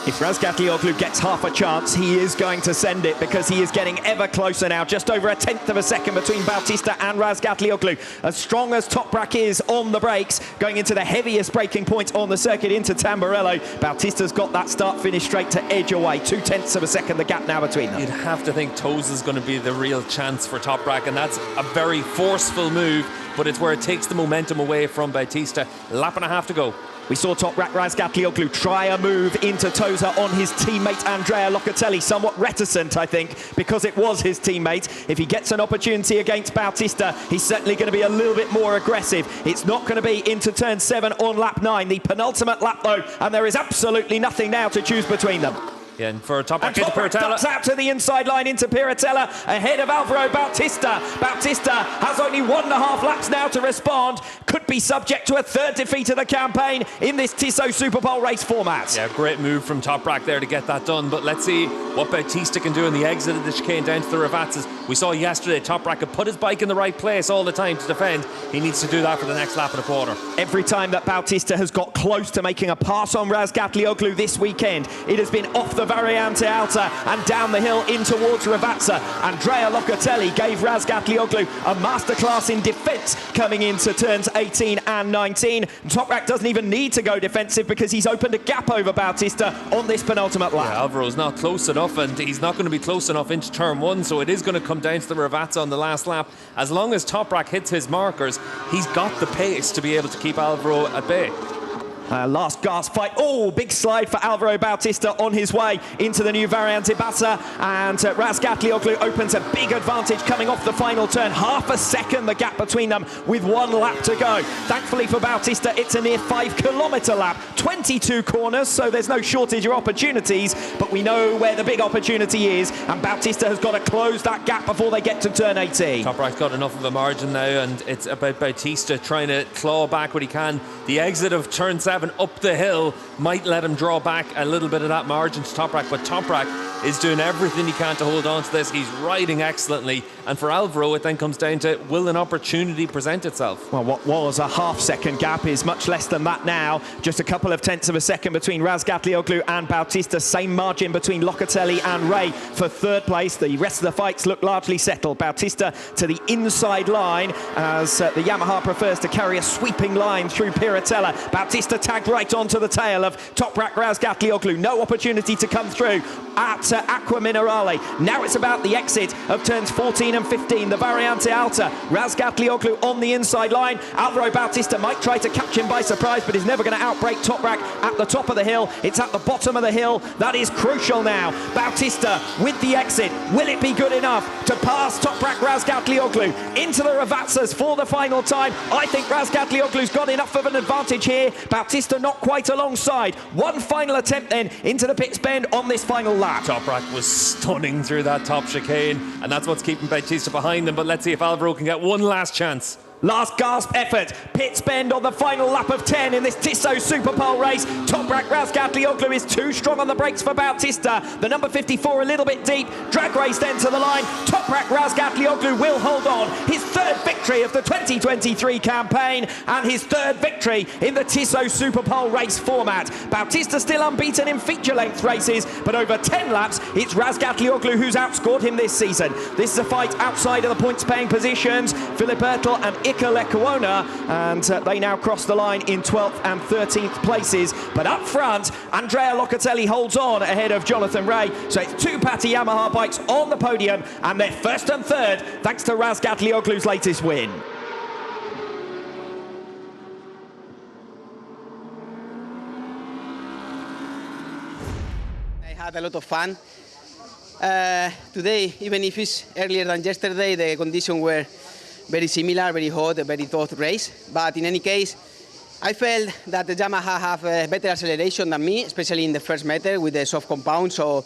If Razgatlioglu gets half a chance, he is going to send it because he is getting ever closer now. Just over a tenth of a second between Bautista and Razgatlioglu. As strong as Toprak is on the brakes, going into the heaviest braking point on the circuit into Tamburello, Bautista's got that start-finish straight to edge away. 0.2 of a second, the gap now between them. You'd have to think Toes is going to be the real chance for Toprak, and that's a very forceful move, but it's where it takes the momentum away from Bautista. Lap and a half to go. We saw Toprak Razgatlioglu try a move into Tosa on his teammate Andrea Locatelli, somewhat reticent, I think, because it was his teammate. If he gets an opportunity against Bautista, he's certainly going to be a little bit more aggressive. It's not going to be into turn 7 on lap 9, the penultimate lap though, and there is absolutely nothing now to choose between them. Yeah, and for Toprak into Piratella. Ducks out to the inside line into Piratella, ahead of Alvaro Bautista. Bautista has only 1.5 laps now to respond. Could be subject to a third defeat of the campaign in this Tissot Superpole Race format. Yeah, great move from Toprak there to get that done. But let's see what Bautista can do in the exit of the chicane down to the Ravazzas. We saw yesterday Toprak could put his bike in the right place all the time to defend. He needs to do that for the next lap and a quarter. Every time that Bautista has got close to making a pass on Razgatlioglu this weekend, it has been off the Variante Alta and down the hill in towards Ravazza. Andrea Locatelli gave Razgatlioglu a masterclass in defence coming into turns 18 and 19. Toprak doesn't even need to go defensive because he's opened a gap over Bautista on this penultimate lap. Yeah, Alvaro's not close enough, and he's not going to be close enough into turn 1, so it is going to come down to the Ravazza on the last lap. As long as Toprak hits his markers, he's got the pace to be able to keep Alvaro at bay. Last gasp fight. Oh, big slide for Alvaro Bautista on his way into the new Variante Bassa, and Razgatlioglu opens a big advantage coming off the final turn. Half a second the gap between them with 1 lap to go. Thankfully for Bautista, it's a near 5-kilometre lap, 22 corners, so there's no shortage of opportunities, but we know where the big opportunity is, and Bautista has got to close that gap before they get to turn 18. Toprak's got enough of a margin now, and it's about Bautista trying to claw back what he can. The exit of turn 7 up the hill might let him draw back a little bit of that margin to Toprak, but Toprak is doing everything he can to hold on to this. He's riding excellently, and for Alvaro it then comes down to, will an opportunity present itself? Well, what was a half-second gap is much less than that now. Just a couple of tenths of a second between Razgatlioglu and Bautista. Same margin between Locatelli and Ray for third place. The rest of the fights look largely settled. Bautista to the inside line as the Yamaha prefers to carry a sweeping line through Piratella. Bautista tagged right onto the tail of Toprak Razgatlioglu. No opportunity to come through at Aqua Minerale. Now it's about the exit of turns 14 and 15. The Variante Alta. Razgatlioglu on the inside line. Alvaro Bautista might try to catch him by surprise, but he's never going to outbrake Toprak at the top of the hill. It's at the bottom of the hill. That is crucial now. Bautista with the exit. Will it be good enough to pass Toprak Razgatlioglu into the Ravazzas for the final time? I think Razgatlioglu's got enough of an advantage here. Bautista not quite alongside. One final attempt then into the pits bend on this final lap. Toprak was stunning through that top chicane, and that's what's keeping Bautista behind them. But let's see if Alvaro can get one last chance. Last gasp effort. Pits bend on the final lap of 10 in this Tissot Superpole Race. Toprak Razgatlioglu is too strong on the brakes for Bautista. The number 54 a little bit deep. Drag race then to the line. Toprak Razgatlioglu will hold on. His third victory of the 2023 campaign and his third victory in the Tissot Superpole Race format. Bautista still unbeaten in feature-length races, but over 10 laps, it's Razgatlioglu who's outscored him this season. This is a fight outside of the points-paying positions. Philip Ertl and Iker Lecuona, and they now cross the line in 12th and 13th places. But up front, Andrea Locatelli holds on ahead of Jonathan Ray. So it's 2 Patti Yamaha bikes on the podium, and they're first and third thanks to Razgatlioglu's latest win. I had a lot of fun. Today, even if it's earlier than yesterday, the conditions were very similar, very hot, a very tough race. But in any case, I felt that the Yamaha have a better acceleration than me, especially in the first meter with the soft compound. So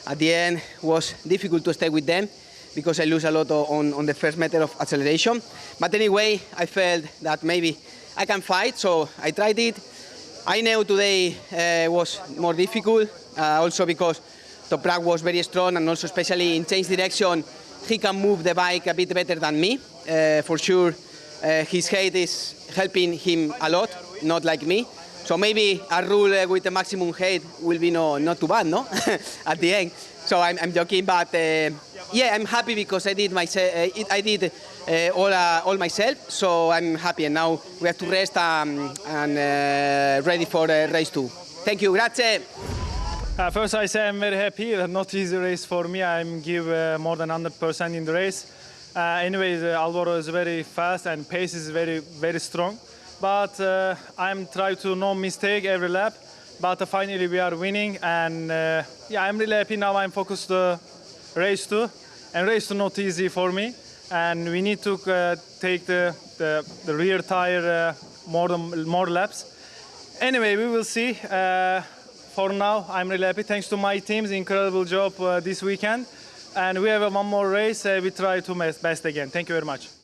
at the end, it was difficult to stay with them because I lose a lot on the first meter of acceleration. But anyway, I felt that maybe I can fight, so I tried it. I know today was more difficult, also because Toprak was very strong, and also especially in change direction, he can move the bike a bit better than me. For sure, his height is helping him a lot, not like me. So maybe a rule with the maximum height will be not too bad, no? At the end. So I'm joking, but yeah, I'm happy because I did all myself. So I'm happy, and now we have to rest and ready for race 2. Thank you, grazie. First, I say I'm very happy. Not easy race for me. I'm give more than 100% in the race. Anyways, Alvaro is very fast and pace is very strong. But I'm trying to no mistake every lap. But finally we are winning, and yeah, I'm really happy now. I'm focused race 2, and race 2 not easy for me. And we need to take the rear tire more laps. Anyway, we will see. For now, I'm really happy. Thanks to my team's incredible job this weekend. And we have one more race. We try to best again. Thank you very much.